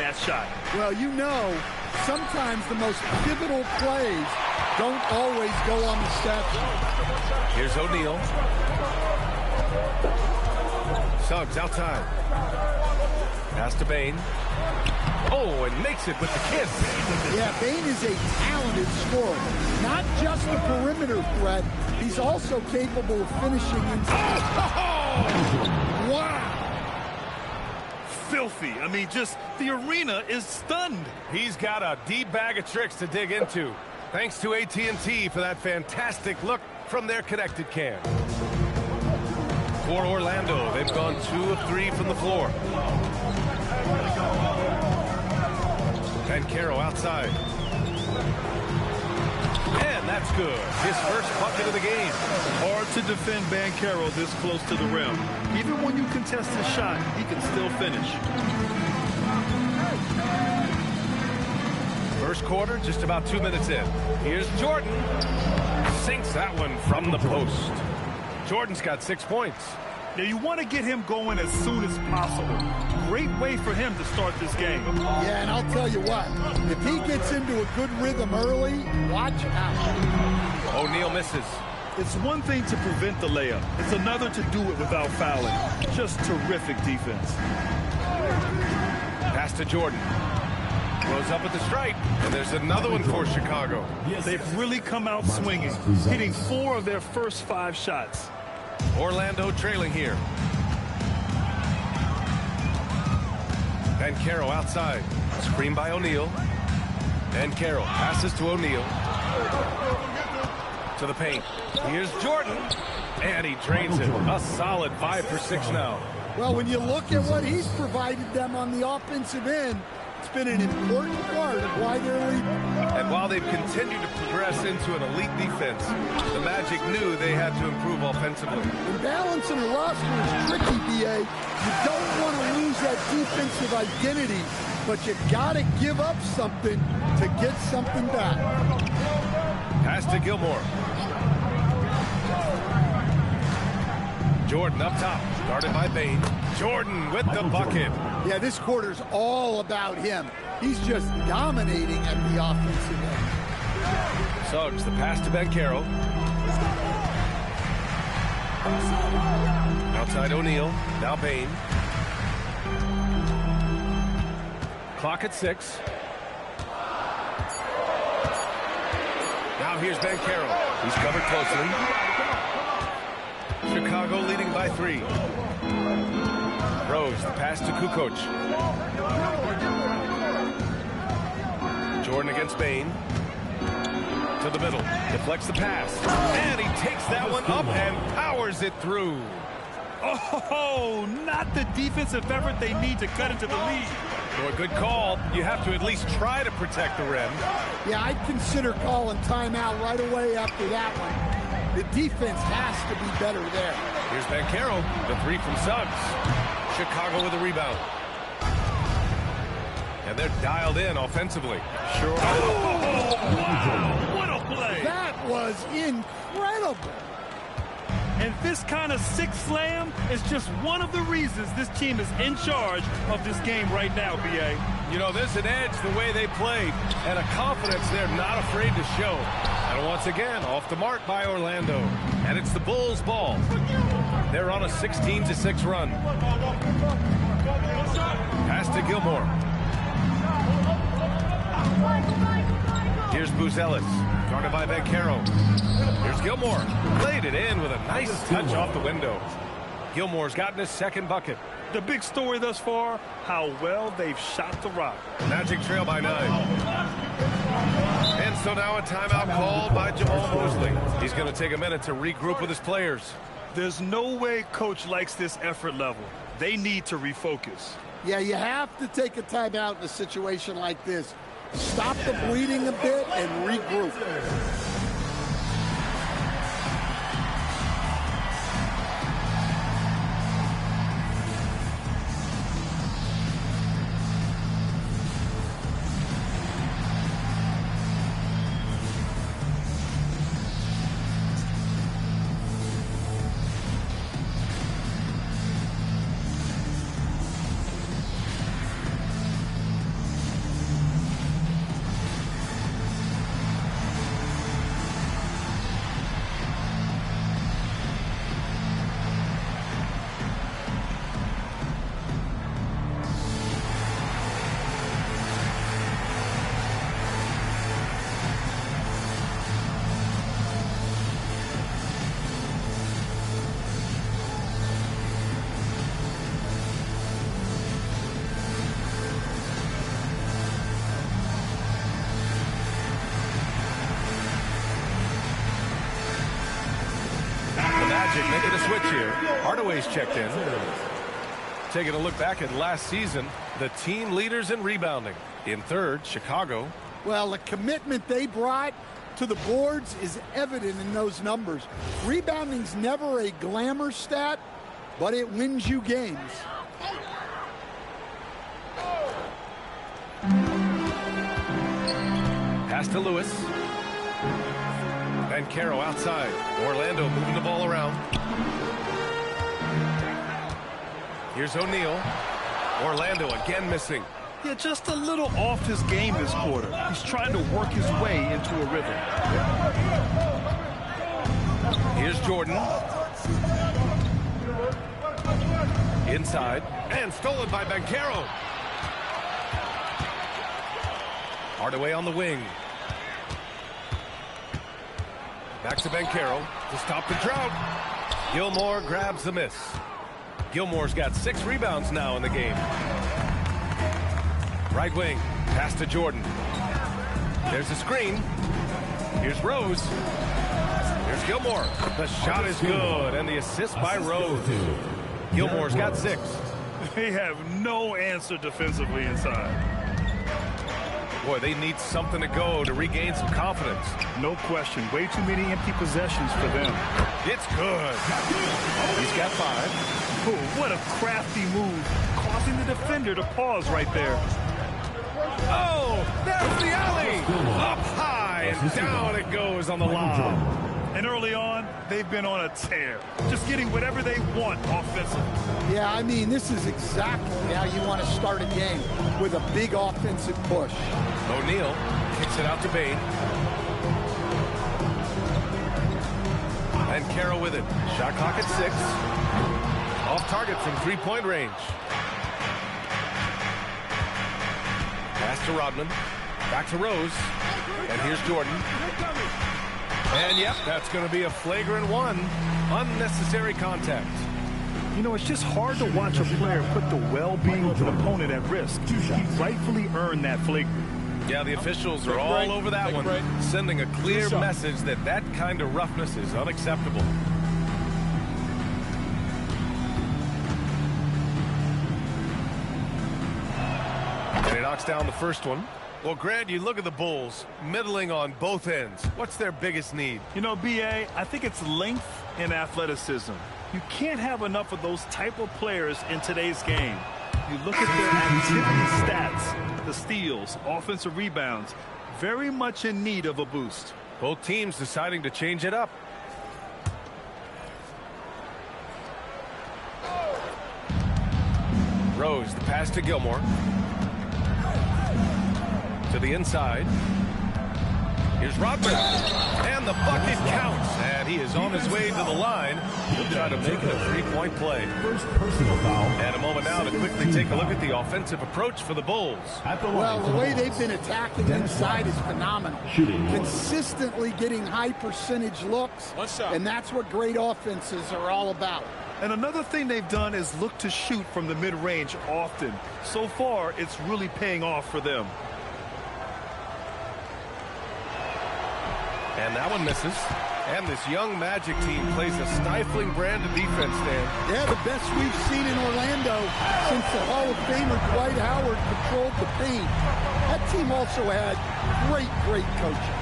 last shot. Well, you know, sometimes the most pivotal plays don't always go on the stat sheet. Here's O'Neal. Suggs outside. Pass to Bane. Oh, and makes it with the kiss. Yeah, Bane is a talented scorer. Not just a perimeter threat, he's also capable of finishing inside. Oh! Wow! Filthy. I mean, just the arena is stunned. He's got a deep bag of tricks to dig into. Thanks to AT&T for that fantastic look from their connected cam. For Orlando, they've gone 2 of 3 from the floor. Banchero outside. And that's good. His first bucket of the game. Hard to defend Banchero this close to the rim. Even when you contest his shot, he can still finish. First quarter, just about 2 minutes in. Here's Jordan. Sinks that one from the post. Jordan's got 6 points. Now, you want to get him going as soon as possible. Great way for him to start this game. Yeah, and I'll tell you what, if he gets into a good rhythm early, watch out. O'Neal misses. It's one thing to prevent the layup. It's another to do it without fouling. Just terrific defense. Pass to Jordan. Goes up at the stripe, and there's another one for Chicago. They've really come out swinging, hitting 4 of their first 5 shots. Orlando trailing here. Banchero outside. Screen by O'Neal. Banchero passes to O'Neal. To the paint. Here's Jordan. And he drains it. A solid 5 for 6 now. Well, when you look at what he's provided them on the offensive end, it's been an important part of why they're leading. And while they've continued to progress into an elite defense, the Magic knew they had to improve offensively. And balancing a roster is tricky, B.A. You don't want to lose that defensive identity, but you got to give up something to get something back. Pass to Gilmore. Jordan up top, guarded by Bane. Jordan with the bucket. Yeah, this quarter's all about him. He's just dominating at the offensive end. Suggs, the pass to Banchero. Outside O'Neal, now Bane. Clock at 6. Now here's Banchero. He's covered closely. Chicago leading by 3. Rose, the pass to Kukoc. Jordan against Bane. To the middle. Deflects the pass. And he takes that one up and powers it through. Oh, not the defensive effort they need to cut into the lead. So a good call. You have to at least try to protect the rim. Yeah, I'd consider calling timeout right away after that one. The defense has to be better there. Here's Banchero, the 3 from Suggs. Chicago with a rebound. And they're dialed in offensively. Sure. Oh, wow. What a play. That was incredible. And this kind of sick slam is just one of the reasons this team is in charge of this game right now, B.A. You know, there's an edge the way they played and a confidence they're not afraid to show. And once again, off the mark by Orlando. And it's the Bulls' ball. They're on a 16-6 run. Pass to Gilmore. Here's Buzelis, guarded by Banchero. Here's Gilmore. Laid it in with a nice touch off the window. Gilmore's gotten his 2nd bucket. The big story thus far, how well they've shot the rock. Magic trail by 9. And so now a timeout called by Jamal Mosley. He's going to take a minute to regroup with his players. There's no way coach likes this effort level. They need to refocus. Yeah, you have to take a timeout in a situation like this. Stop the bleeding a bit and regroup. Magic making a switch here. Hardaway's checked in. Taking a look back at last season, the team leaders in rebounding. In third, Chicago. Well, the commitment they brought to the boards is evident in those numbers. Rebounding's never a glamour stat, but it wins you games. Pass to Lewis. And Caro outside. Orlando moving the ball around. Here's O'Neal. Orlando again missing. Yeah, just a little off his game this quarter. He's trying to work his way into a rhythm. Here's Jordan. Inside. And stolen by Banchero. Hardaway on the wing. Back to Banchero to stop the drought. Gilmore grabs the miss. Gilmore's got 6 rebounds now in the game. Right wing, pass to Jordan. There's a screen. Here's Rose. Here's Gilmore. The shot is good, and the assist by Rose. Gilmore's got 6. They have no answer defensively inside. Boy, they need something to go to regain some confidence. No question. Way too many empty possessions for them. It's good. He's got 5. Oh, what a crafty move, causing the defender to pause right there. Oh, there's the alley. Up high, and down it goes on the lob. And early on, they've been on a tear. Just getting whatever they want offensively. Yeah, I mean, this is exactly how you want to start a game, with a big offensive push. O'Neal kicks it out to Bain. And Caro with it. Shot clock at 6. Off target from 3-point range. Pass to Rodman. Back to Rose. And here's Jordan. And yep, that's going to be a flagrant 1. Unnecessary contact. You know, it's just hard to watch a player put the well-being of an opponent at risk. He rightfully earned that flagrant. Yeah, the officials are all over that one, sending a clear message that that kind of roughness is unacceptable. And he knocks down the first one. Well, Grant, you look at the Bulls, middling on both ends. What's their biggest need? You know, B.A., I think it's length and athleticism. You can't have enough of those type of players in today's game. You look at their activity stats, the steals, offensive rebounds, very much in need of a boost. Both teams deciding to change it up. Rose, the pass to Gilmore. To the inside. Here's Rodman. And the bucket counts. And he is on his way to the line. He'll try to make it a 3-point play. First personal foul. And a moment now to quickly take a look at the offensive approach for the Bulls. Well, the way they've been attacking inside is phenomenal. Consistently getting high percentage looks. And that's what great offenses are all about. And another thing they've done is look to shoot from the mid-range often. So far, it's really paying off for them. And that one misses. And this young Magic team plays a stifling brand of defense, Dan. Yeah, the best we've seen in Orlando since the Hall of Famer Dwight Howard controlled the paint. That team also had great coaching.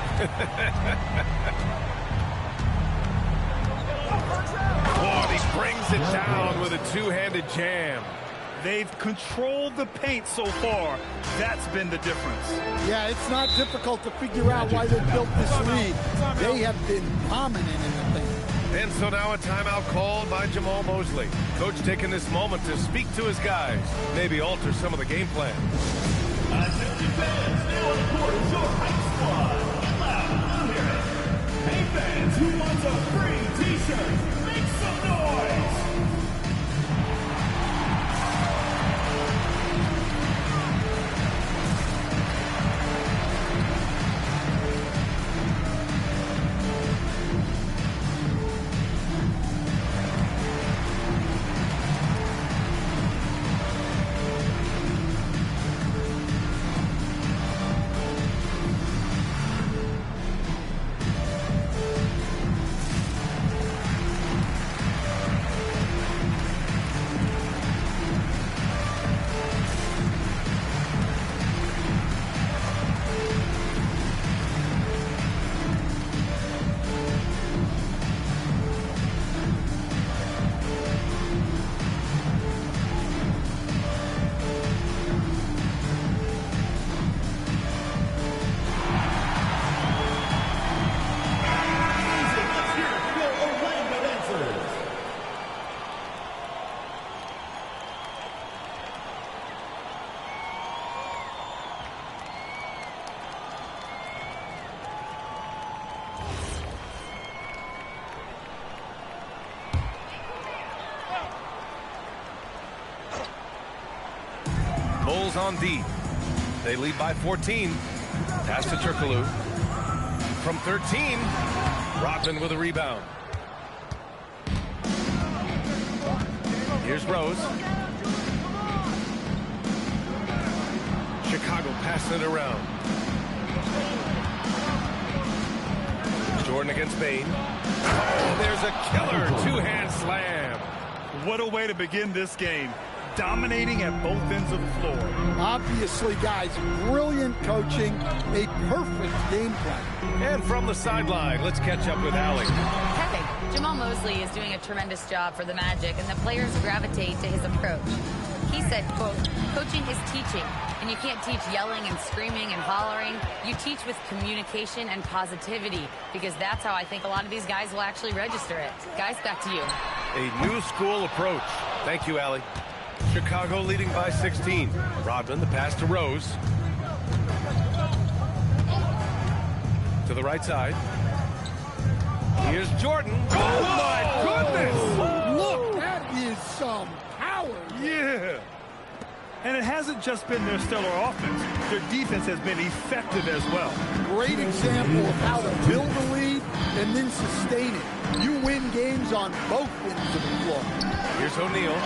Oh, he brings it down with a two-handed jam. They've controlled the paint so far. That's been the difference. Yeah, it's not difficult to figure out why they built this lead. They have been dominant in the paint. And so now a timeout called by Jamal Mosley. Coach taking this moment to speak to his guys, maybe alter some of the game plan. Attention fans, now on the court is your hype squad. Loud, hear it. Hey fans, who wants a free t-shirt? Make some noise! on D. They lead by 14. Pass to Turkoglu. From 13, Rodman with a rebound. Here's Rose. Chicago passing it around. Jordan against Bain. Oh, there's a killer two-hand slam. What a way to begin this game. Dominating at both ends of the floor. Obviously, guys, brilliant coaching, a perfect game plan. And from the sideline, let's catch up with Allie. Hey, Jamal Mosley is doing a tremendous job for the Magic, and the players gravitate to his approach. He said, quote, coaching is teaching, and you can't teach yelling and screaming and hollering. You teach with communication and positivity, because that's how I think a lot of these guys will actually register it. Guys, back to you. A new school approach. Thank you, Allie. Chicago leading by 16. Rodman, the pass to Rose. To the right side. Here's Jordan. Oh, my goodness! Look, that is some power. Yeah. And it hasn't just been their stellar offense. Their defense has been effective as well. Great example of how to build a lead and then sustain it. You win games on both ends of the floor. Here's O'Neal.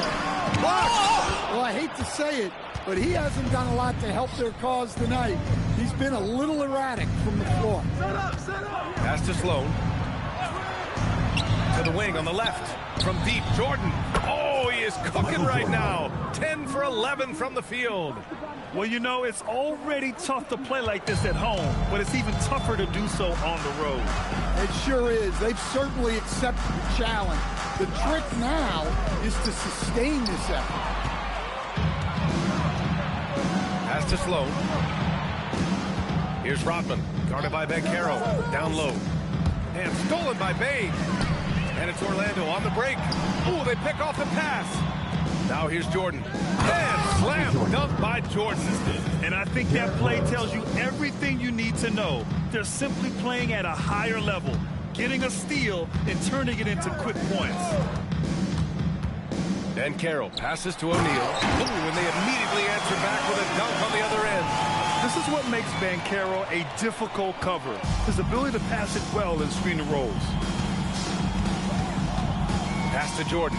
Well, I hate to say it, but he hasn't done a lot to help their cause tonight. He's been a little erratic from the floor. Pass to Sloan. To the wing on the left. From deep, Jordan. Oh, he is cooking right now. 10 for 11 from the field. Well, you know, it's already tough to play like this at home, but it's even tougher to do so on the road. It sure is. They've certainly accepted the challenge. The trick now is to sustain this effort. Pass to Sloan. Here's Rodman, guarded by Banchero, down low. And stolen by Bain. And it's Orlando on the break. Ooh, they pick off the pass. Now here's Jordan. And slam dunk by Jordan. And I think that play tells you everything you need to know. They're simply playing at a higher level, getting a steal and turning it into quick points. Banchero passes to O'Neal. Ooh, and they immediately answer back with a dunk on the other end. This is what makes Banchero a difficult cover. His ability to pass it well and screen the rolls. Pass to Jordan.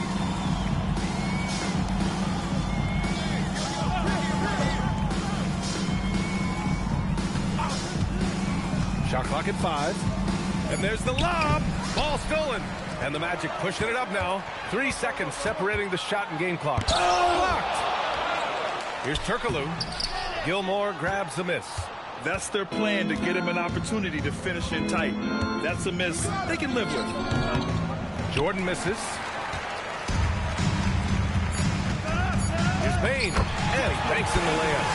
Shot clock at 5. And there's the lob. Ball stolen. And the Magic pushing it up now. 3 seconds separating the shot and game clock. Blocked. Here's Turkoglu. Gilmore grabs the miss. That's their plan, to get him an opportunity to finish in tight. That's a miss they can live with. Jordan misses. Here's Bain. And he banks in the layup.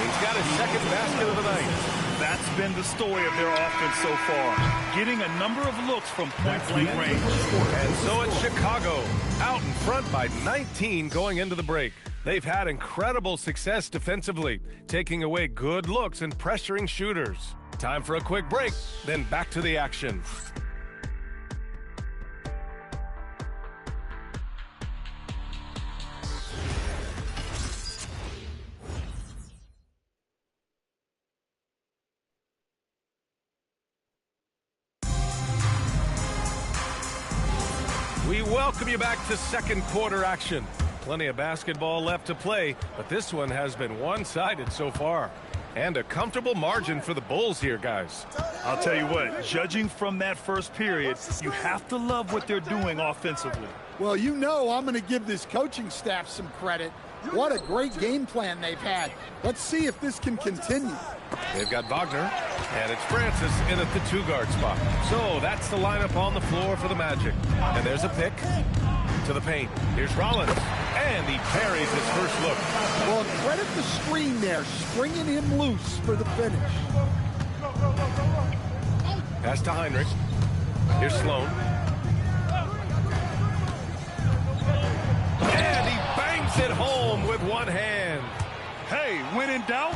He's got his second basket of the night. That's been the story of their offense so far, getting a number of looks from point-blank range. And so it's Chicago, out in front by 19 going into the break. They've had incredible success defensively, taking away good looks and pressuring shooters. Time for a quick break, then back to the action. We welcome you back to second quarter action. Plenty of basketball left to play, but this one has been one-sided so far. And a comfortable margin for the Bulls here, guys. I'll tell you what, judging from that first period, you have to love what they're doing offensively. Well, you know I'm going to give this coaching staff some credit. What a great game plan they've had. Let's see if this can continue. They've got Wagner, and it's Francis in at the 2-guard spot. So that's the lineup on the floor for the Magic. And there's a pick to the paint. Here's Rollins, and he parries his first look. Well, credit the screen there, stringing him loose for the finish. Pass to Heinrich. Here's Sloan. And he bangs it home with one hand. Hey, when in doubt,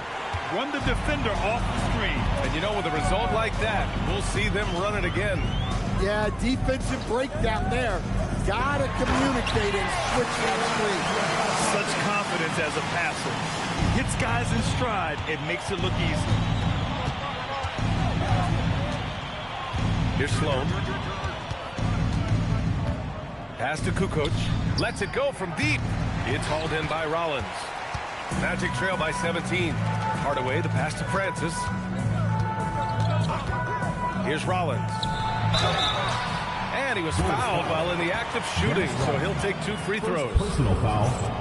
run the defender off the screen. And you know, with a result like that, we'll see them run it again. Yeah, defensive breakdown there. Gotta communicate and switch that screen. Such confidence as a passer. gets guys in stride, it makes it look easy. Here's Sloan. Pass to Kukoc. Lets it go from deep. It's hauled in by Rollins. Magic trail by 17. Hardaway, the pass to Francis. Here's Rollins. And he was fouled while in the act of shooting, so he'll take 2 free throws. Personal foul.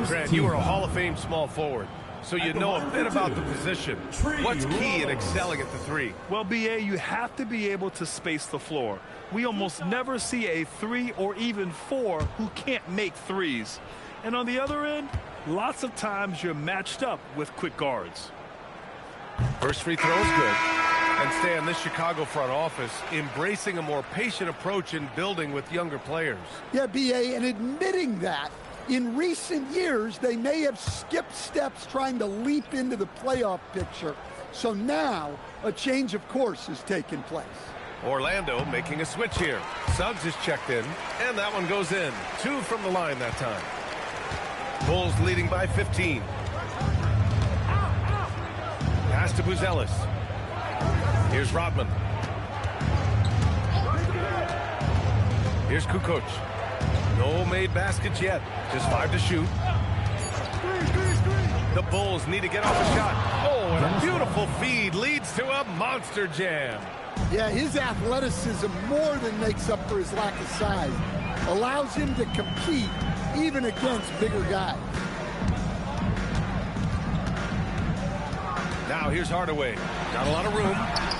Grant, you are a Hall of Fame small forward, so you know a bit about the position. What's key in excelling at the 3? Well, BA, you have to be able to space the floor. We almost never see a 3 or even 4 who can't make threes. And on the other end, lots of times you're matched up with quick guards. First free throw is good. And Stan, this Chicago front office embracing a more patient approach in building with younger players. Yeah, BA, and admitting that in recent years, they may have skipped steps trying to leap into the playoff picture. So now a change of course has taken place. Orlando making a switch here. Suggs is checked in, and that one goes in. 2 from the line that time. Bulls leading by 15. Pass to Buzelis. Here's Rodman. Here's Kukoc. No made baskets yet. Just 5 to shoot. The Bulls need to get off a shot. Oh, and a beautiful feed leads to a monster jam. Yeah, his athleticism more than makes up for his lack of size. Allows him to compete even against bigger guys. Now here's Hardaway. Not a lot of room.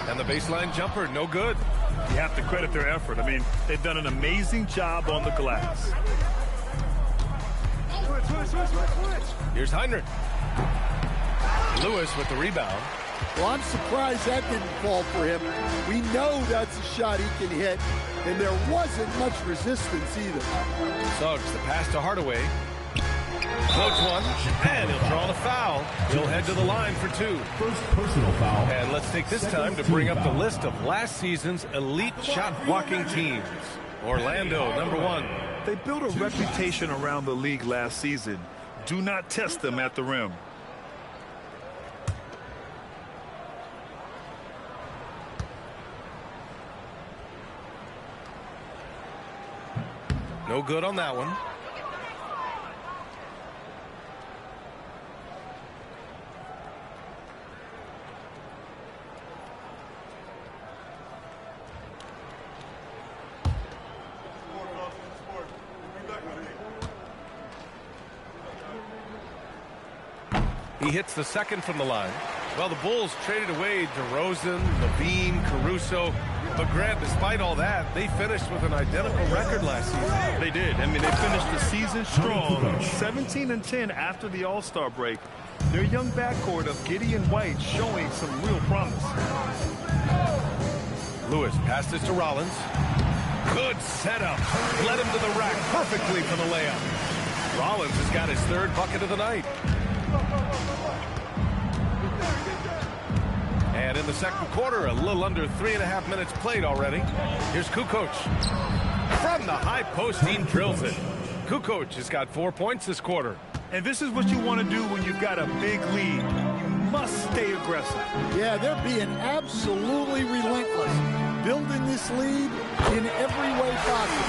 And the baseline jumper, no good. You have to credit their effort. I mean, they've done an amazing job on the glass. Here's Heinrich. Lewis with the rebound. Well, I'm surprised that didn't fall for him. We know that's a shot he can hit, and there wasn't much resistance either. Suggs, the pass to Hardaway. Floats one, and he'll draw the foul. He'll head to the line for 2. First personal foul. And let's take this time to bring up the list of last season's elite shot-blocking teams. Orlando, number 1. They built a reputation around the league last season. Do not test them at the rim. No good on that one. He hits the second from the line. Well, the Bulls traded away DeRozan, Levine, Caruso. But Grant, despite all that, they finished with an identical record last season. They did. I mean, they finished the season strong, 17-10 after the All-Star break. Their young backcourt of Gideon White showing some real promise. Lewis passes to Rollins. Good setup. Led him to the rack perfectly for the layup. Rollins has got his 3rd bucket of the night. And in the second quarter, a little under 3.5 minutes played already. Here's Kukoc. From the high post, he drills it. Kukoc has got 4 points this quarter. And this is what you want to do when you've got a big lead. You must stay aggressive. Yeah, they're being absolutely relentless. Building this lead in every way possible.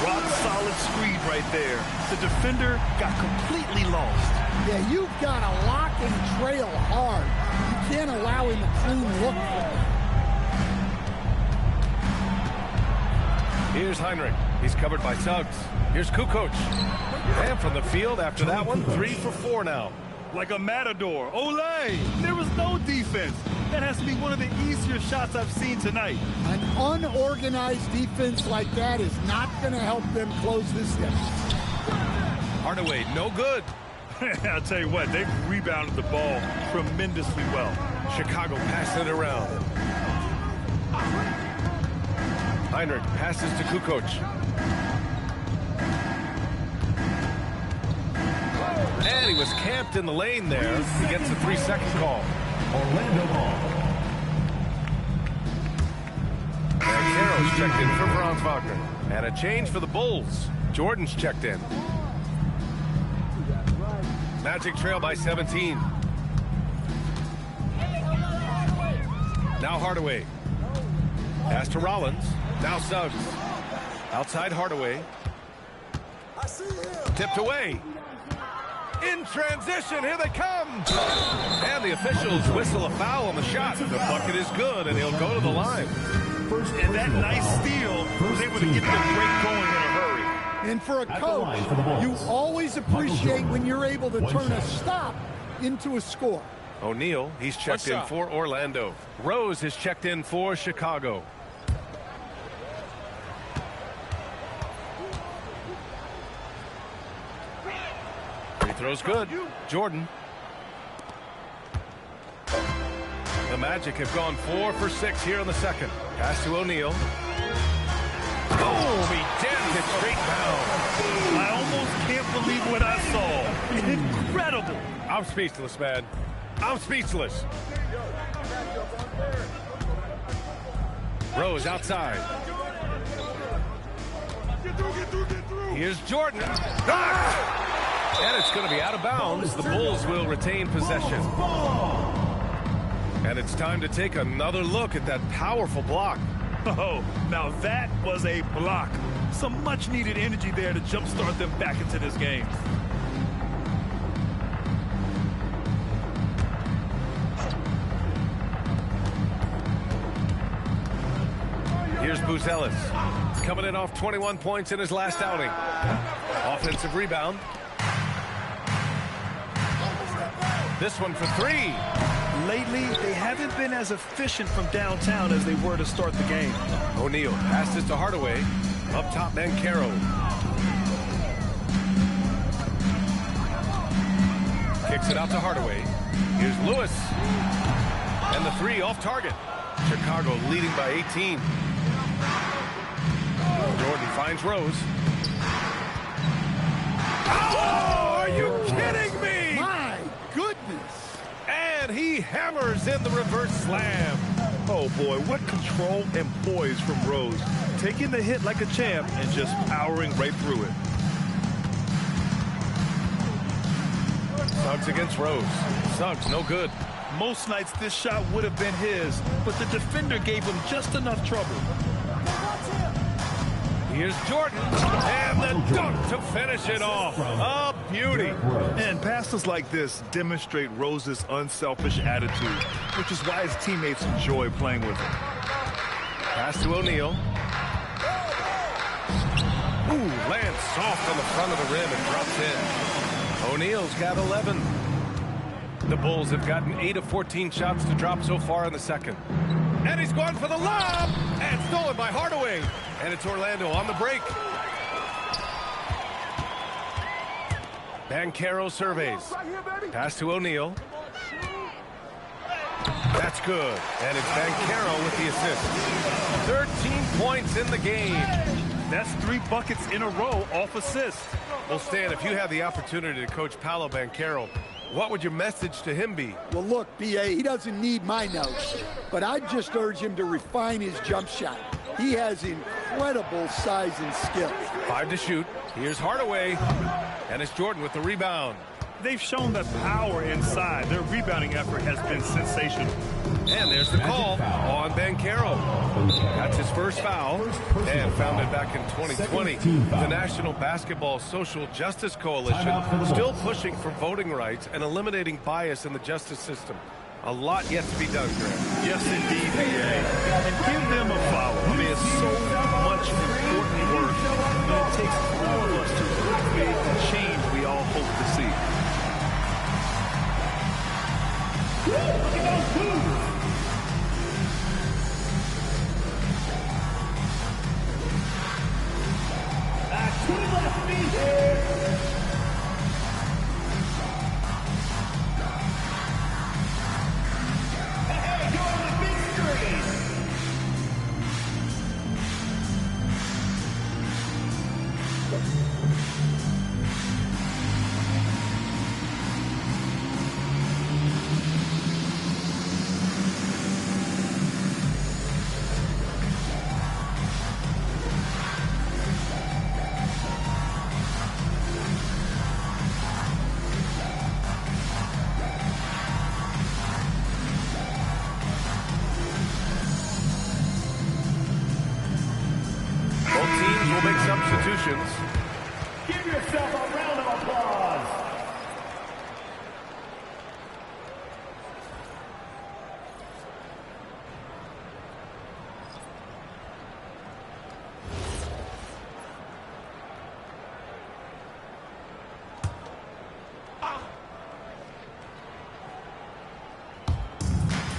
Rock solid screen right there. The defender got completely lost. Yeah, you've got to lock and trail hard. You can't allow him a clean look. Here's Heinrich. He's covered by Suggs. Here's Kukoc. And from the field after that one, 3 for 4 now. Like a matador. Olay! There was no defense. That has to be one of the easier shots I've seen tonight. An unorganized defense like that is not going to help them close this game. Hardaway, no good. I'll tell you what, they've rebounded the ball tremendously well. Chicago passing it around. Heinrich passes to Kukoc. And he was camped in the lane there. He gets a 3-second call. Orlando ball. And Carroll's checked in for Franz Wagner. And a change for the Bulls. Jordan's checked in. Magic trail by 17. Now Hardaway. Pass to Rollins. Now Suggs. Outside Hardaway. Tipped away. In transition, here they come. And the officials whistle a foul on the shot. The bucket is good, and he'll go to the line. And that nice steal was able to get the break going in a hurry. And for a coach, you always appreciate when you're able to turn a stop into a score. O'Neal, he's checked in for Orlando. Rose is checked in for Chicago. Free throw's good. Jordan. The Magic have gone 4 for 6 here in the second. Pass to O'Neal. Boom! He jammed it straight down. I almost can't believe what I saw. Incredible. I'm speechless, man. I'm speechless. Rose outside. Here's Jordan. And it's going to be out of bounds. The Bulls will retain possession. And it's time to take another look at that powerful block. Oh, now that was a block. Some much-needed energy there to jumpstart them back into this game. Here's Buzelis, coming in off 21 points in his last outing. Offensive rebound. This one for 3. Lately, they haven't been as efficient from downtown as they were to start the game. O'Neal passes to Hardaway. Up top, Banchero. Kicks it out to Hardaway. Here's Lewis. And the 3 off target. Chicago leading by 18. Jordan finds Rose. Oh, are you kidding me? My goodness. And he hammers in the reverse slam. Oh, boy, what control and poise from Rose. Taking the hit like a champ and just powering right through it. Suggs against Rose. Suggs, no good. Most nights this shot would have been his, but the defender gave him just enough trouble. Here's Jordan, and the dunk to finish it off. A beauty. And passes like this demonstrate Rose's unselfish attitude, which is why his teammates enjoy playing with him. Pass to O'Neal. Ooh, lands soft on the front of the rim and drops in. O'Neal's got 11. The Bulls have gotten 8 of 14 shots to drop so far in the second. And he's gone for the lob, and stolen by Hardaway. And it's Orlando on the break. Banchero surveys. Pass to O'Neal. That's good. And it's Banchero with the assist. 13 points in the game. That's 3 buckets in a row off assist. Well, Stan, if you had the opportunity to coach Paolo Banchero, what would your message to him be? Well, look, B.A., he doesn't need my notes, but I'd just urge him to refine his jump shot. He has incredible size and skill. 5 to shoot. Here's Hardaway. And it's Jordan with the rebound. They've shown the power inside. Their rebounding effort has been sensational. And there's the call on Banchero. That's his first foul, and founded back in 2020. The National Basketball Social Justice Coalition still pushing for voting rights and eliminating bias in the justice system. A lot yet to be done, Graham. Yes, indeed, B.A. And give them a follow. I mean, it's so much important work, and it takes all of us to create the change we all hope to see. substitutions. Give yourself a round of applause.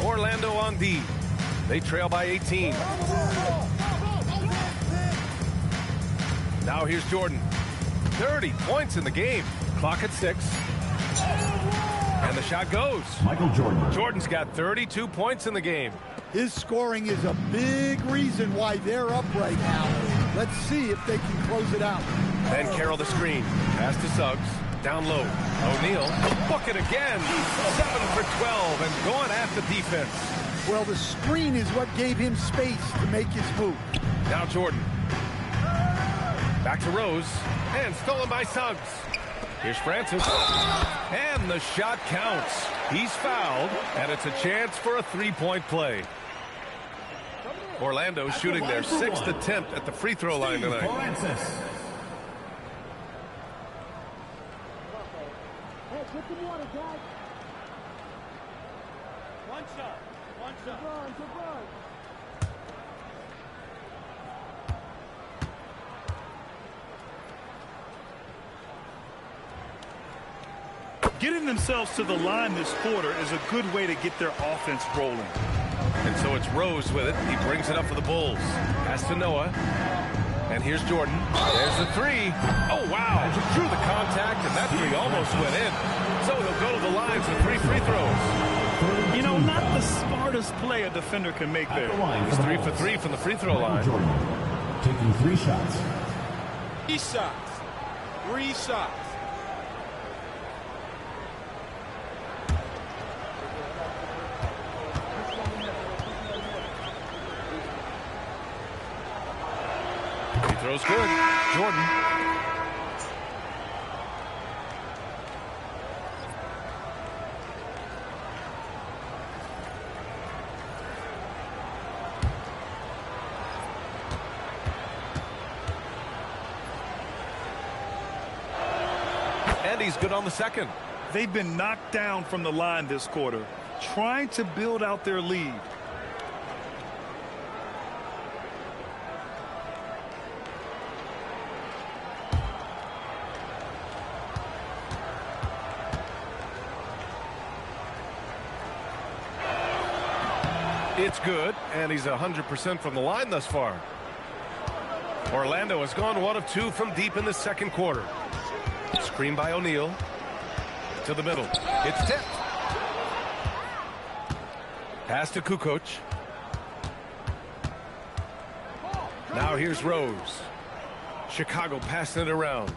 Orlando on D. They trail by 18. Now here's Jordan. 30 points in the game. Clock at 6. And the shot goes. Michael Jordan. Jordan's got 32 points in the game. His scoring is a big reason why they're up right now. Let's see if they can close it out. Then Carroll the screen. Pass to Suggs. Down low. O'Neal. Bucket again. 7 for 12 and going at the defense. Well, the screen is what gave him space to make his move. Now Jordan. Back to Rose. And stolen by Suggs. Here's Francis. And the shot counts. He's fouled, and it's a chance for a three-point play. Orlando shooting their 6th attempt at the free throw line tonight. Francis. One shot. One shot. Getting themselves to the line this quarter is a good way to get their offense rolling. And so it's Rose with it. He brings it up for the Bulls. Pass to Noah. And here's Jordan. There's the three. Oh, wow. Through the contact, and that three almost went in. So he'll go to the lines with 3 free throws. You know, not the smartest play a defender can make there. He's 3 for 3 from the free throw line. Jordan taking 3 shots. 3 shots. 3 shots. He throws good. Jordan. And he's good on the second. They've been knocked down from the line this quarter, trying to build out their lead. It's good, and he's 100% from the line thus far. Orlando has gone 1 of 2 from deep in the second quarter. Screen by O'Neal. To the middle. It's tipped. Pass to Kukoc. Now here's Rose. Chicago passing it around.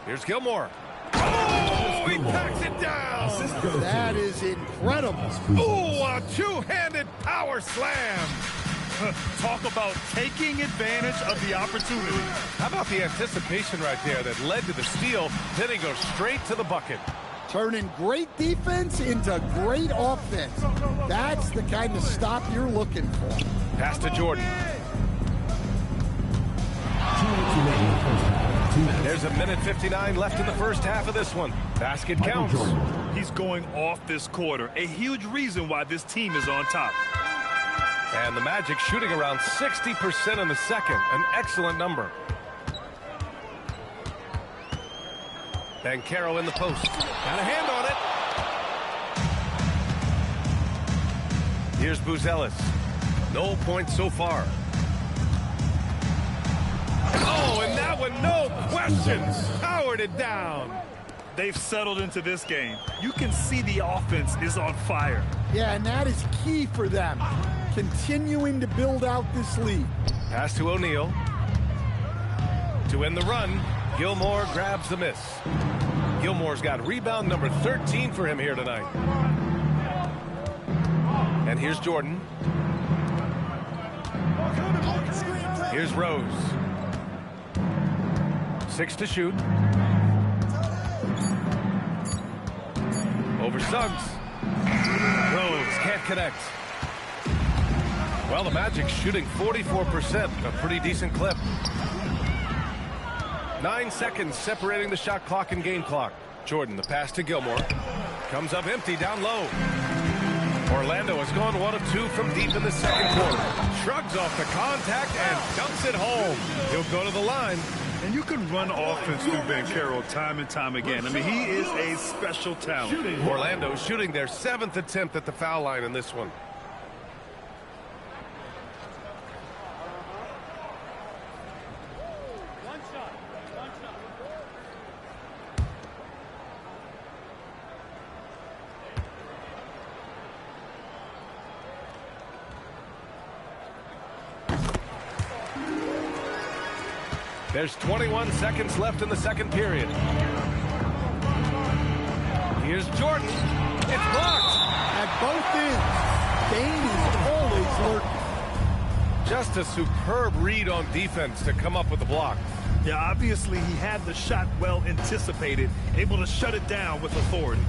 Here's Gilmore. Oh, he packs it down. That is incredible. Oh, a two-handed power slam. Talk about taking advantage of the opportunity. How about the anticipation right there that led to the steal, then he goes straight to the bucket. Turning great defense into great offense. That's the kind of stop you're looking for. Pass to Jordan. There's a minute 59 left in the first half of this one. Basket counts. He's going off this quarter. A huge reason why this team is on top. And the Magic shooting around 60% in the second. An excellent number. Banchero in the post. Got a hand on it. Here's Buzelis. No points so far. Oh, and that one, no question, powered it down. They've settled into this game. You can see the offense is on fire. Yeah, and that is key for them. Continuing to build out this lead. Pass to O'Neal. To end the run, Gilmore grabs the miss. Gilmore's got rebound number 13 for him here tonight. And here's Jordan. Here's Rose. 6 to shoot. Over Suggs. Rose can't connect. Well, the Magic shooting 44%, a pretty decent clip. 9 seconds separating the shot clock and game clock. Jordan, the pass to Gilmore. Comes up empty down low. Orlando has gone 1 of 2 from deep in the second quarter. Shrugs off the contact and dumps it home. He'll go to the line. And you can run offense through Banchero time and time again. I mean, he is a special talent. Orlando shooting their 7th attempt at the foul line in this one. There's 21 seconds left in the second period. Here's Jordan. It's blocked. At both ends, Dane is always lurking. Just a superb read on defense to come up with the block. Yeah, obviously he had the shot well anticipated, able to shut it down with authority.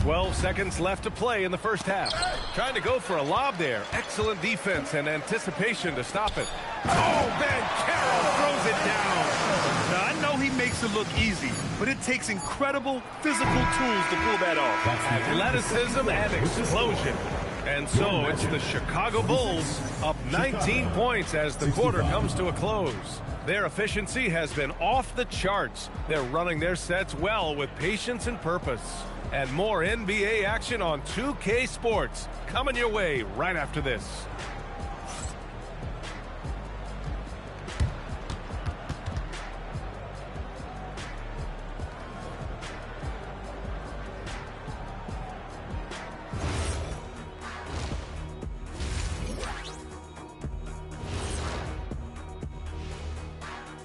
12 seconds left to play in the first half. Trying to go for a lob there. Excellent defense and anticipation to stop it. Oh, Banchero throws it down. Now, I know he makes it look easy, but it takes incredible physical tools to pull that off. Athleticism and explosion. And so it's the Chicago Bulls up 19 points as the quarter comes to a close. Their efficiency has been off the charts. They're running their sets well with patience and purpose. And more NBA action on 2K Sports coming your way right after this.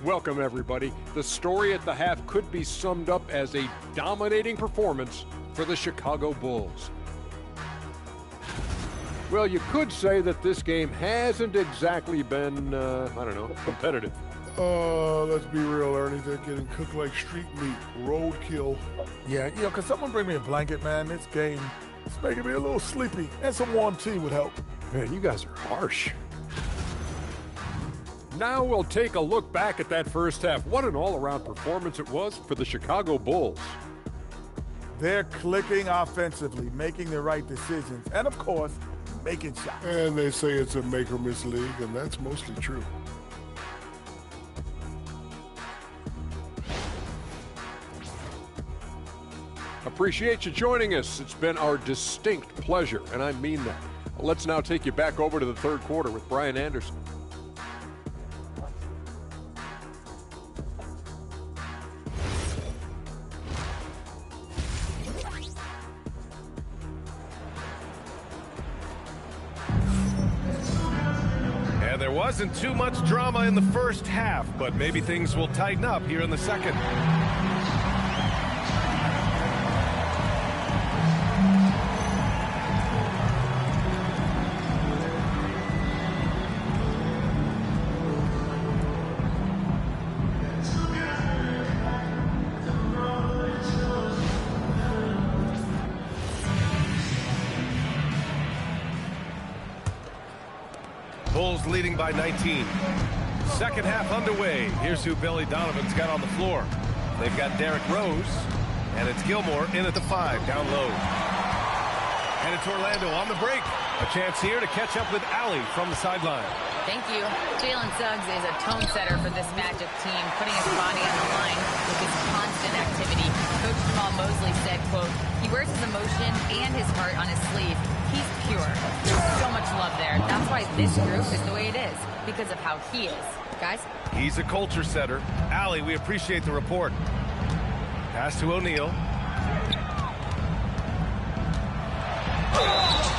Welcome, everybody. The story at the half could be summed up as a dominating performance for the Chicago Bulls. Well, you could say that this game hasn't exactly been, I don't know, competitive. Let's be real, Ernie. They're getting cooked like street meat. Roadkill. Yeah, could someone bring me a blanket, man? This game is making me a little sleepy, and some warm tea would help. Man, you guys are harsh. Now we'll take a look back at that first half. What an all-around performance it was for the Chicago Bulls. They're clicking offensively, making the right decisions, and of course, making shots. And they say it's a make-or-miss league, and that's mostly true. Appreciate you joining us. It's been our distinct pleasure, and I mean that. Let's now take you back over to the third quarter with Brian Anderson. There wasn't too much drama in the first half, but maybe things will tighten up here in the second. Bulls leading by 19. Second half underway. Here's who Billy Donovan's got on the floor. They've got Derrick Rose, and it's Gilmore in at the 5, down low. And it's Orlando on the break. A chance here to catch up with Allie from the sideline. Thank you. Jalen Suggs is a tone setter for this Magic team, putting his body on the line with his constant activity. Coach Jamal Mosley said, quote, he wears his emotion and his heart on his sleeve. He's pure. There's so much love there. That's why this group is the way it is, because of how he is. Guys? He's a culture setter. Allie, we appreciate the report. Pass to O'Neal.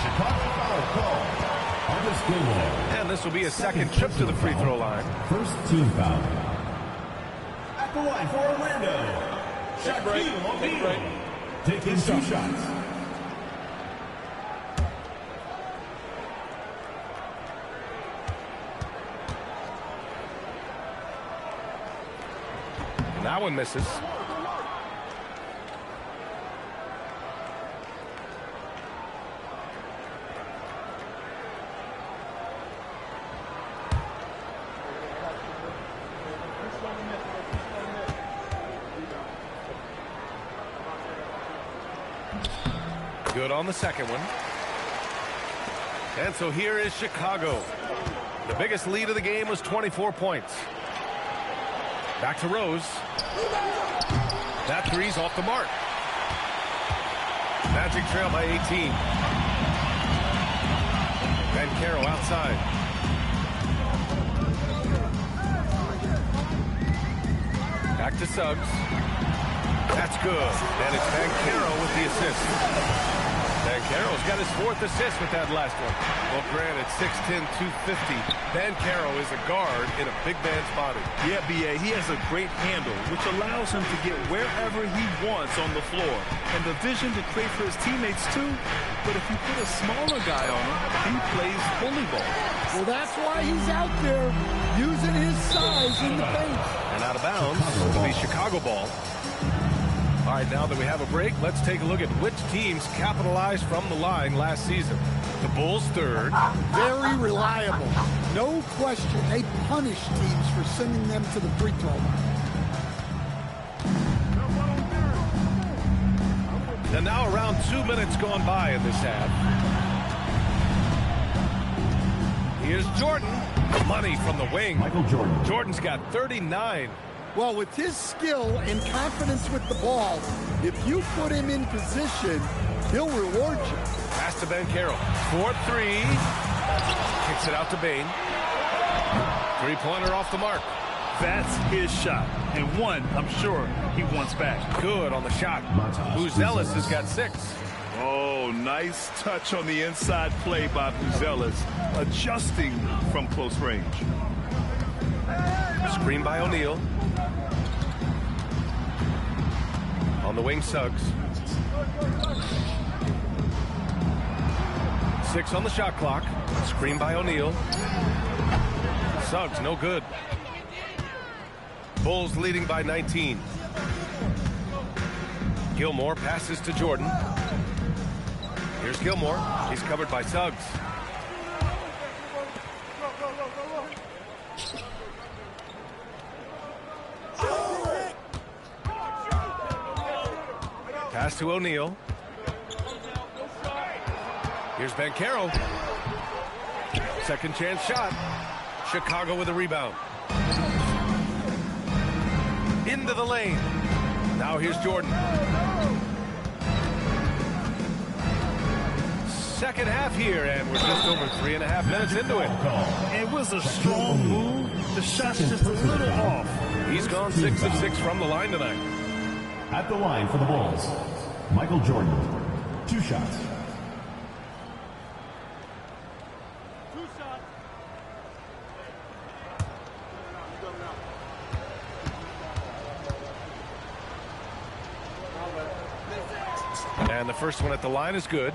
Chicago foul call. August Gilmore. And this will be a second trip to the free throw line. First team foul. At the line for Orlando. Shaquille O'Neal. Taking 2 shots. That one misses. Good on the second one. And so here is Chicago. The biggest lead of the game was 24 points. Back to Rose. That three's off the mark. Magic trail by 18. Caro outside. Back to Suggs. That's good. And it's Caro with the assist. Caro's got his 4th assist with that last one. Well, granted, 6'10", 250. Caro is a guard in a big man's body. Yeah, B.A., he has a great handle, which allows him to get wherever he wants on the floor. And the vision to create for his teammates, too. But if you put a smaller guy on him, he plays bully ball. Well, that's why he's out there using his size in the paint. And out of bounds, it'll be Chicago ball. All right, now that we have a break, let's take a look at which teams capitalized from the line last season. The Bulls 3rd. Very reliable. No question. They punish teams for sending them to the free throw line. And now around 2 minutes gone by in this half. Here's Jordan. Money from the wing. Michael Jordan. Jordan's got 39. Well, with his skill and confidence with the ball, if you put him in position, he'll reward you. Pass to Caro. 4-3. Kicks it out to Bane. Three-pointer off the mark. That's his shot. And one, I'm sure, he wants back. Good on the shot. Buzelis has got 6. Oh, nice touch on the inside play by Buzelis, adjusting from close range. Screen by O'Neal. On the wing, Suggs. 6 on the shot clock. Screen by O'Neal. Suggs, no good. Bulls leading by 19. Gilmore passes to Jordan. Here's Gilmore. He's covered by Suggs. Pass to O'Neal. Here's Caro. Second chance shot. Chicago with a rebound. Into the lane. Now here's Jordan. Second half here, and we're just over 3.5 minutes into it. It was a strong move. The shot's just a little off. He's gone 6 of 6 from the line tonight. At the line for the Bulls, Michael Jordan. 2 shots. And the first one at the line is good.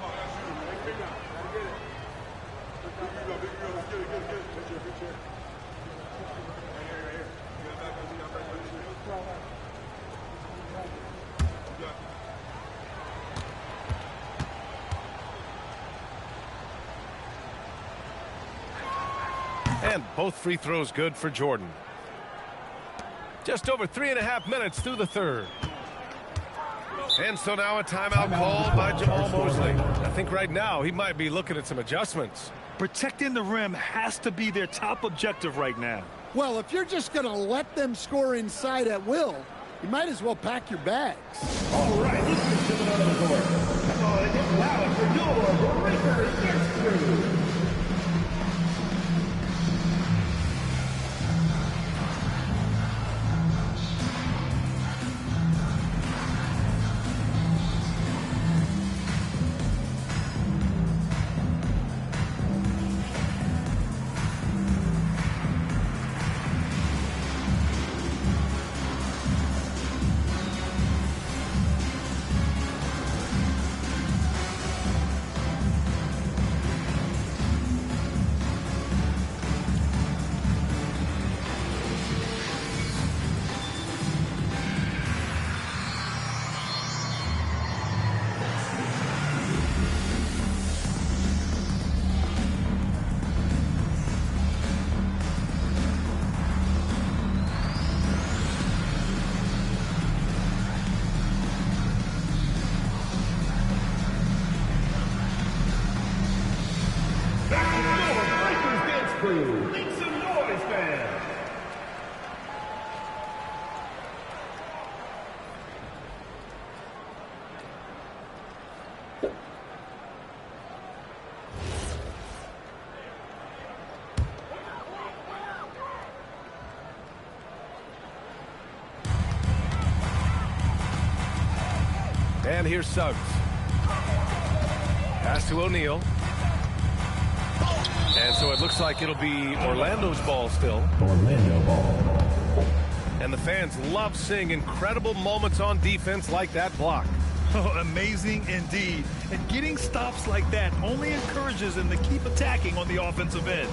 And both free throws good for Jordan. Just over 3.5 minutes through the third. And so now a timeout called by Jamal Mosley. I think right now he might be looking at some adjustments. Protecting the rim has to be their top objective right now. Well, if you're just going to let them score inside at will, you might as well pack your bags. All right, this is to the other court. Come on, and get loud for your breaker gets through. And here's Suggs. Pass to O'Neal. And so it looks like it'll be Orlando's ball still. Orlando ball. And the fans love seeing incredible moments on defense like that block. Oh, amazing indeed. And getting stops like that only encourages them to keep attacking on the offensive end.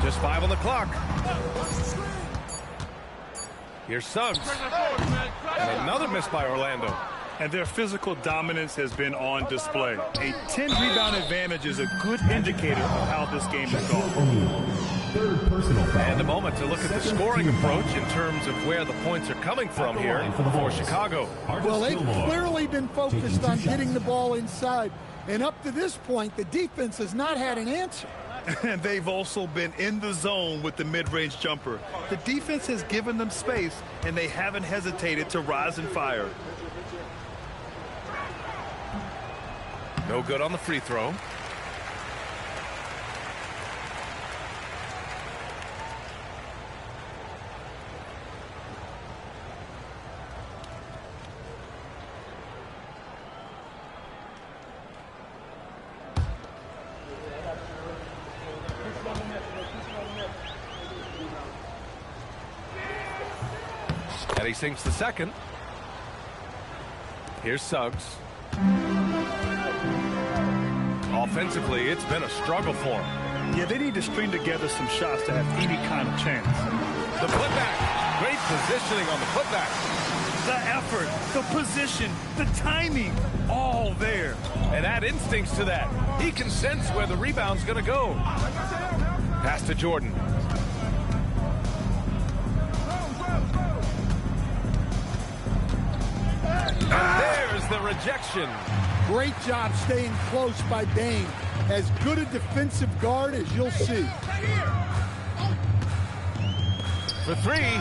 Just 5 on the clock. Here's Suggs. And another miss by Orlando. And their physical dominance has been on display. A 10-rebound advantage is a good indicator of how this game is going. Third personal foul. And a moment to look at the scoring approach in terms of where the points are coming from here for Chicago. Well, they've clearly been focused on getting the ball inside. And up to this point, the defense has not had an answer. And they've also been in the zone with the mid-range jumper. The defense has given them space, and they haven't hesitated to rise and fire. No good on the free throw. And he sinks the second. Here's Suggs. Offensively, it's been a struggle for him. Yeah, they need to string together some shots to have any kind of chance. The putback. Great positioning on the putback. The effort, the position, the timing, all there. And add instincts to that. He can sense where the rebound's going to go. Pass to Jordan. And there's the rejection. Great job staying close by Bain. As good a defensive guard as you'll see. For three.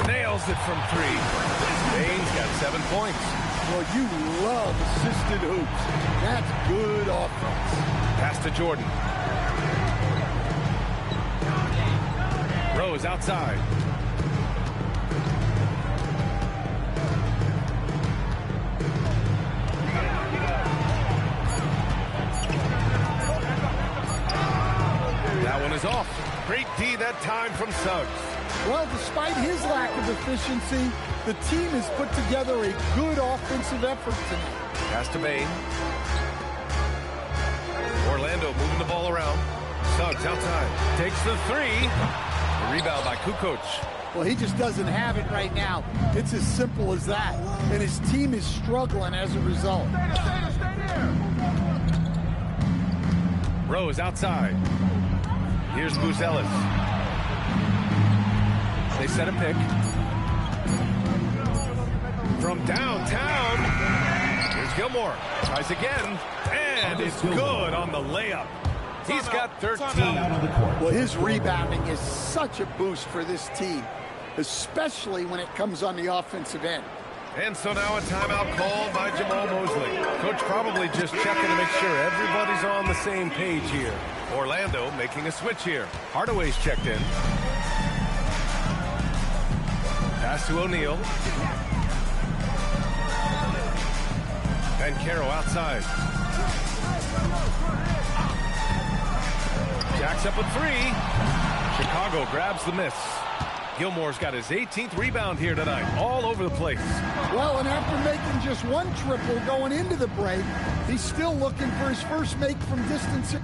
Nails it from three. Bain's got 7 points. Well, you love assisted hoops. That's good offense. Pass to Jordan. Rose outside. That one is off. Great D that time from Suggs. Well, despite his lack of efficiency, the team has put together a good offensive effort tonight. Pass to Bain. Orlando moving the ball around. Suggs outside. Takes the three. The rebound by Kukoc. Well, he just doesn't have it right now. It's as simple as that. And his team is struggling as a result. Rose outside. Here's Moose Ellis. They set a pick. From downtown. Here's Gilmore. Tries again. And it's good on the layup. He's got 13. Well, his rebounding is such a boost for this team, especially when it comes on the offensive end. And so now a timeout called by Jamal Mosley. Coach probably just checking to make sure everybody's on the same page here. Orlando making a switch here. Hardaway's checked in. Pass to O'Neal. And Caro outside. Jacks up a three. Chicago grabs the miss. Gilmore's got his 18th rebound here tonight, all over the place. Well, and after making just one triple going into the break, he's still looking for his first make from distance.